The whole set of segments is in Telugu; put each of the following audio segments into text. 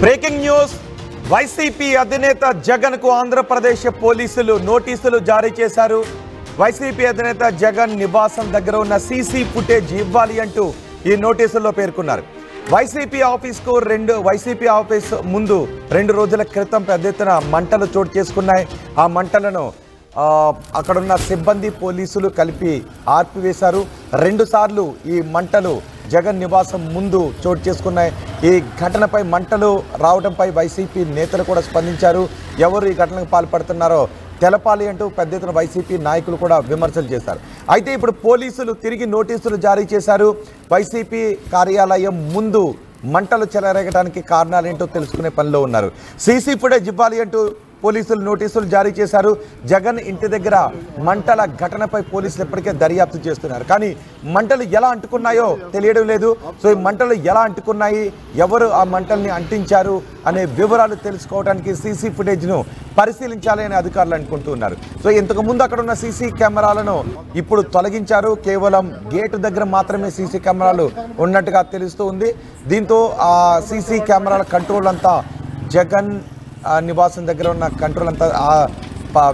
బ్రేకింగ్ న్యూస్ వైసీపీ అధినేత జగన్ కు ఆంధ్రప్రదేశ్ పోలీసులు నోటీసులు జారీ చేశారు. వైసీపీ అధినేత జగన్ నివాసం దగ్గర ఉన్న సీసీ ఫుటేజ్ ఇవ్వాలి అంటూ ఈ నోటీసుల్లో పేర్కొన్నారు. వైసీపీ ఆఫీస్ ముందు 2 రోజుల క్రితం పెద్ద ఎత్తున మంటలు చోటు చేసుకున్నాయి. ఆ మంటలను అక్కడున్న సిబ్బంది పోలీసులు కలిపి ఆర్పివేశారు. 2 సార్లు ఈ మంటలు జగన్ నివాసం ముందు చోటు చేసుకున్నాయి. ఈ ఘటనపై మంటలు రావడంపై వైసీపీ నేతలు కూడా స్పందించారు. ఎవరు ఈ ఘటనకు పాల్పడుతున్నారో తెలపాలి అంటూ పెద్ద ఎత్తున వైసీపీ నాయకులు కూడా విమర్శలు చేశారు. అయితే ఇప్పుడు పోలీసులు తిరిగి నోటీసులు జారీ చేశారు. వైసీపీ కార్యాలయం ముందు మంటలు చెలరేగడానికి కారణాలేంటో తెలుసుకునే పనిలో ఉన్నారు. సీసీ ఫుటేజ్ ఇవ్వాలి అంటూ పోలీసులు నోటీసులు జారీ చేశారు. జగన్ ఇంటి దగ్గర మంటల ఘటనపై పోలీసులు ఇప్పటికే దర్యాప్తు చేస్తున్నారు. కానీ మంటలు ఎలా అంటుకున్నాయో తెలియడం లేదు. సో ఈ మంటలు ఎలా అంటుకున్నాయి, ఎవరు ఆ మంటల్ని అంటించారు అనే వివరాలు తెలుసుకోవడానికి సీసీ ఫుటేజ్ను పరిశీలించాలి అని అధికారులు అనుకుంటున్నారు. సో ఇంతకుముందు అక్కడ ఉన్న సీసీ కెమెరాలను ఇప్పుడు తొలగించారు. కేవలం గేటు దగ్గర మాత్రమే సీసీ కెమెరాలు ఉన్నట్టుగా తెలుస్తూ ఉంది. దీంతో ఆ సీసీ కెమెరాల కంట్రోల్ అంతా జగన్ నివాసం దగ్గర ఉన్న కంట్రోల్ అంతా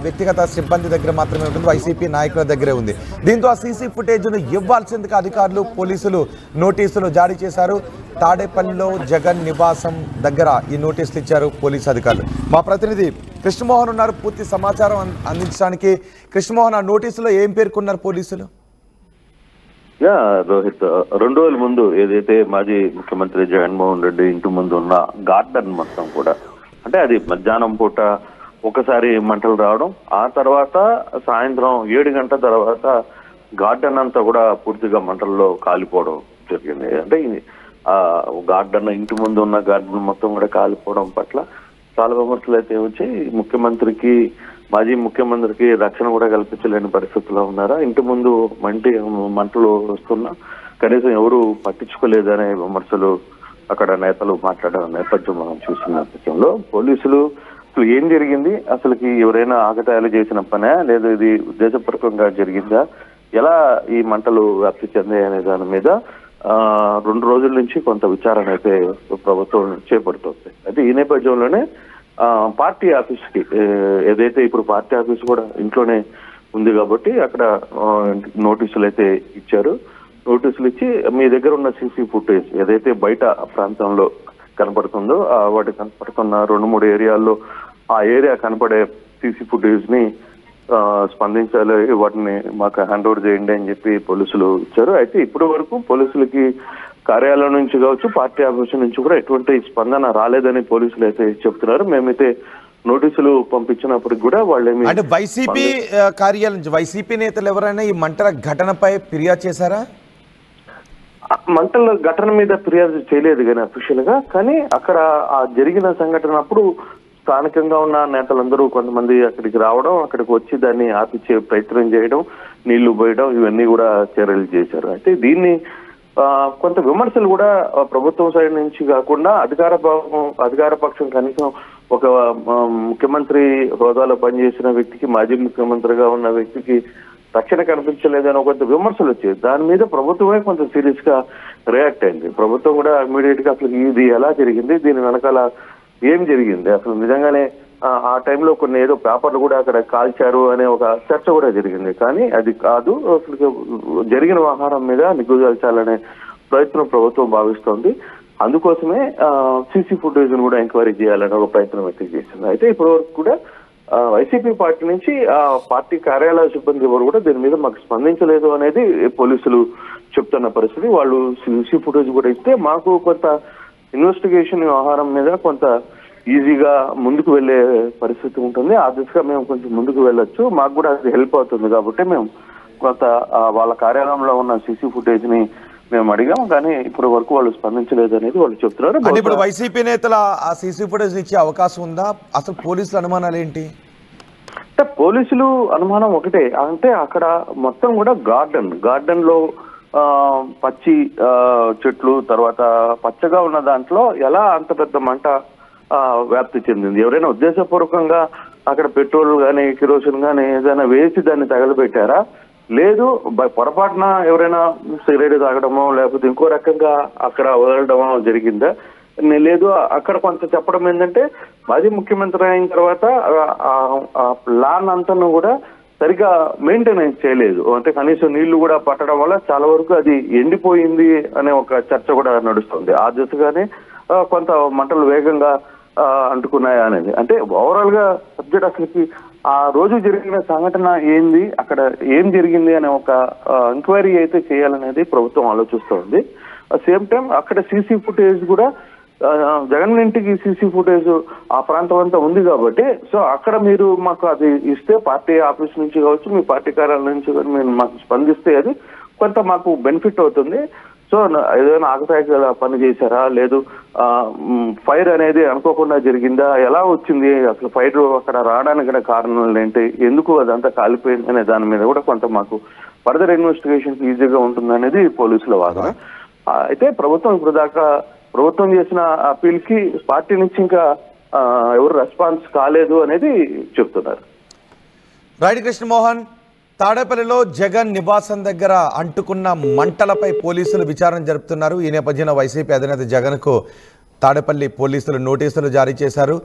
వ్యక్తిగత సిబ్బంది దగ్గర మాత్రమే ఉంటుంది, వైసీపీ నాయకుల దగ్గరే ఉంది. దీంతో ఆ సీసీ ఫుటేజ్ను ఇవ్వాల్సిందిగా అధికారులు పోలీసులు నోటీసులు జారీ చేశారు. తాడేపల్లిలో జగన్ నివాసం దగ్గర ఈ నోటీసులు ఇచ్చారు పోలీసు అధికారులు. మా ప్రతినిధి కృష్ణమోహన్ ఉన్నారు పూర్తి సమాచారం అందించడానికి. కృష్ణమోహన్, ఆ నోటీసులో ఏం పేర్కొన్నారు పోలీసులు? రోహిత్, 2 రోజుల ముందు ఏదైతే మాజీ ముఖ్యమంత్రి జగన్మోహన్ రెడ్డి ఇంటి ముందు ఉన్న గార్డెన్ మొత్తం కూడా, అంటే అది మధ్యాహ్నం పూట ఒకసారి మంటలు రావడం, ఆ తర్వాత సాయంత్రం 7 గంటల తర్వాత గార్డెన్ అంతా కూడా పూర్తిగా మంటల్లో కాలిపోవడం జరిగింది. అంటే ఆ గార్డెన్, ఇంటి ముందు ఉన్న గార్డెన్ మొత్తం కూడా కాలిపోవడం పట్ల చాలా విమర్శలు అయితే వచ్చి మాజీ ముఖ్యమంత్రికి రక్షణ కూడా కల్పించలేని పరిస్థితుల్లో ఉన్నారా. ఇంటి ముందు మంటలు వస్తున్నా కనీసం ఎవరు పట్టించుకోలేదనే విమర్శలు అక్కడ నేతలు మాట్లాడిన నేపథ్యం మనం చూసిన నేపథ్యంలో పోలీసులు అసలు ఏం జరిగింది, అసలుకి ఎవరైనా ఆగతాయాలు చేసిన పనే లేదా ఇది ఉద్దేశపూర్వకంగా జరిగిందా, ఎలా ఈ మంటలు వ్యాప్తి చెందాయి అనే దాని మీద 2 రోజుల నుంచి కొంత విచారణ అయితే ప్రభుత్వం చేపడుతుంది. అయితే ఈ నేపథ్యంలోనే పార్టీ ఆఫీస్కి, ఏదైతే ఇప్పుడు పార్టీ ఆఫీస్ కూడా ఇంట్లోనే ఉంది కాబట్టి అక్కడ నోటీసులు అయితే ఇచ్చారు. నోటీసులు ఇచ్చి మీ దగ్గర ఉన్న సీసీ ఫుటేజ్ ఏదైతే బయట ప్రాంతంలో కనపడుతుందో వాటి కనపడుతున్న 2-3 ఏరియాల్లో ఆ ఏరియా కనపడే సీసీ ఫుటేజ్ ని స్పందించాలి, వాటిని మాకు హ్యాండ్ ఓవర్ చేయండి అని చెప్పి పోలీసులు ఇచ్చారు. అయితే ఇప్పటి వరకు పోలీసులకి కార్యాలయం నుంచి కావచ్చు, పార్టీ ఆఫీస్ నుంచి కూడా ఎటువంటి స్పందన రాలేదని పోలీసులు అయితే చెప్తున్నారు. మేమైతే నోటీసులు పంపించినప్పటికి కూడా వాళ్ళేమి, అంటే వైసీపీ కార్యాలయం నుంచి వైసీపీ నేతలు ఎవరైనా ఈ మంటల ఘటనపై ఫిర్యాదు చేశారా? మంటల ఘటన మీద ఫిర్యాదు చేయలేదు కానీ అఫీషియల్ గా, కానీ అక్కడ ఆ జరిగిన సంఘటన అప్పుడు స్థానికంగా ఉన్న నేతలందరూ కొంతమంది అక్కడికి రావడం, అక్కడికి వచ్చి దాన్ని ఆపిచ్చే ప్రయత్నం చేయడం, నీళ్లు పోయడం, ఇవన్నీ కూడా చర్యలు చేశారు. అయితే దీన్ని కొంత విమర్శలు కూడా ప్రభుత్వం సైడ్ నుంచి కాకుండా అధికార పక్షం కనీసం ఒక ముఖ్యమంత్రి హోదాలో పనిచేసిన వ్యక్తికి, మాజీ ముఖ్యమంత్రిగా ఉన్న వ్యక్తికి రక్షణ కనిపించలేదని కొంత విమర్శలు వచ్చాయి. దాని మీద ప్రభుత్వమే కొంత సీరియస్ గా రియాక్ట్ అయింది. ప్రభుత్వం కూడా ఇమీడియట్ గా అసలు ఇది ఎలా జరిగింది, దీని వెనకాల ఏం జరిగింది, అసలు నిజంగానే ఆ టైంలో కొన్ని ఏదో పేపర్లు కూడా అక్కడ కాల్చారు అనే ఒక చర్చ కూడా జరిగింది. కానీ అది కాదు, అసలు జరిగిన వ్యవహారం మీద నిగ్గుదాల్చాలనే ప్రయత్నం ప్రభుత్వం భావిస్తోంది. అందుకోసమే సీసీ ఫుటేజ్ కూడా ఎంక్వైరీ చేయాలనే ఒక ప్రయత్నం అయితే చేసింది. అయితే ఇప్పటి వరకు కూడా వైసీపీ పార్టీ నుంచి ఆ పార్టీ కార్యాలయ సిబ్బంది ఎవరు కూడా దీని మీద మాకు స్పందించలేదు అనేది పోలీసులు చెప్తున్న పరిస్థితి. వాళ్ళు సీసీ ఫుటేజ్ కూడా ఇస్తే మాకు కొంత ఇన్వెస్టిగేషన్ వ్యవహారం మీద కొంత ఈజీగా ముందుకు వెళ్లే పరిస్థితి ఉంటుంది. ఆ దిశగా మేము కొంచెం ముందుకు వెళ్ళొచ్చు, మాకు కూడా అది హెల్ప్ అవుతుంది కాబట్టి మేము కొంత వాళ్ళ కార్యాలయంలో ఉన్న సీసీ ఫుటేజ్ ని మేము అడిగాం. కానీ ఇప్పటి వరకు వాళ్ళు స్పందించలేదు అనేది వాళ్ళు చెప్తున్నారు. ఇప్పుడు వైసీపీ నేతల ఆ సీసీ ఫుటేజ్ ఇచ్చే అవకాశం ఉందా? అసలు పోలీసుల అనుమానాలు ఏంటి? అంటే పోలీసులు అనుమానం ఒకటే, అంటే అక్కడ మొత్తం కూడా గార్డెన్ లో పచ్చి చెట్లు, తర్వాత పచ్చగా ఉన్న దాంట్లో ఎలా అంత పెద్ద మంట వ్యాప్తి చెందింది, ఎవరైనా ఉద్దేశపూర్వకంగా అక్కడ పెట్రోల్ కానీ కిరోసిన్ కానీ ఏదైనా వేసి దాన్ని తగలబెట్టారా, లేదు పొరపాటున ఎవరైనా సిగరెట్ తాగడమో లేకపోతే ఇంకో రకంగా అక్కడ వదలడమో జరిగిందా, లేదు. అక్కడ కొంత చెప్పడం ఏంటంటే మాజీ ముఖ్యమంత్రి అయిన తర్వాత ఆ ప్లాన్ అంతా కూడా సరిగా మెయింటెనెన్స్ చేయలేదు. అంటే కనీసం నీళ్లు కూడా పట్టడం వల్ల చాలా వరకు అది ఎండిపోయింది అనే ఒక చర్చ కూడా నడుస్తుంది. ఆ దిశగానే కొంత మంటలు వేగంగా అంటుకున్నాయా అనేది. అంటే ఓవరాల్ గా సబ్జెక్ట్ అసలుకి ఆ రోజు జరిగిన సంఘటన ఏంది, అక్కడ ఏం జరిగింది అనే ఒక ఎంక్వైరీ అయితే చేయాలనేది ప్రభుత్వం ఆలోచిస్తోంది. సేమ్ టైం అక్కడ సీసీ ఫుటేజ్ కూడా జగన్ ఇంటికి సీసీ ఫుటేజ్ ఆ ప్రాంతం అంతా ఉంది కాబట్టి సో అక్కడ మీరు మాకు అది ఇస్తే పార్టీ ఆఫీస్ నుంచి కావచ్చు, మీ పార్టీ కార్యాలయం నుంచి కానీ మీరు మాకు స్పందిస్తే అది కొంత మాకు బెనిఫిట్ అవుతుంది. సో ఏదైనా ఆకతాయిగా పని చేశారా, లేదు ఫైర్ అనేది అనుకోకుండా జరిగిందా, ఎలా వచ్చింది, అసలు ఫైర్ అక్కడ రావడానికి కారణాలు ఏంటి, ఎందుకు అదంతా కాలిపోయింది అనే దాని మీద కూడా కొంత మాకు ఫర్దర్ ఇన్వెస్టిగేషన్ ఈజీగా ఉంటుంది అనేది పోలీసుల వాదన. అయితే ప్రభుత్వం ఇప్పుడు దాకా ప్రభుత్వం చేసిన అప్పీల్ కి పార్టీ నుంచి ఇంకా ఎవరు రెస్పాన్స్ కాలేదు అనేది చెప్తున్నారు. రైట్ కృష్ణమోహన్, తాడేపల్లిలో జగన్ నివాసం దగ్గర అంటుకున్న మంటలపై పోలీసులు విచారణ జరుపుతున్నారు. ఈ నేపథ్యంలో వైసీపీ అధినేత జగన్కు తాడేపల్లి పోలీసులు నోటీసులు జారీ చేశారు.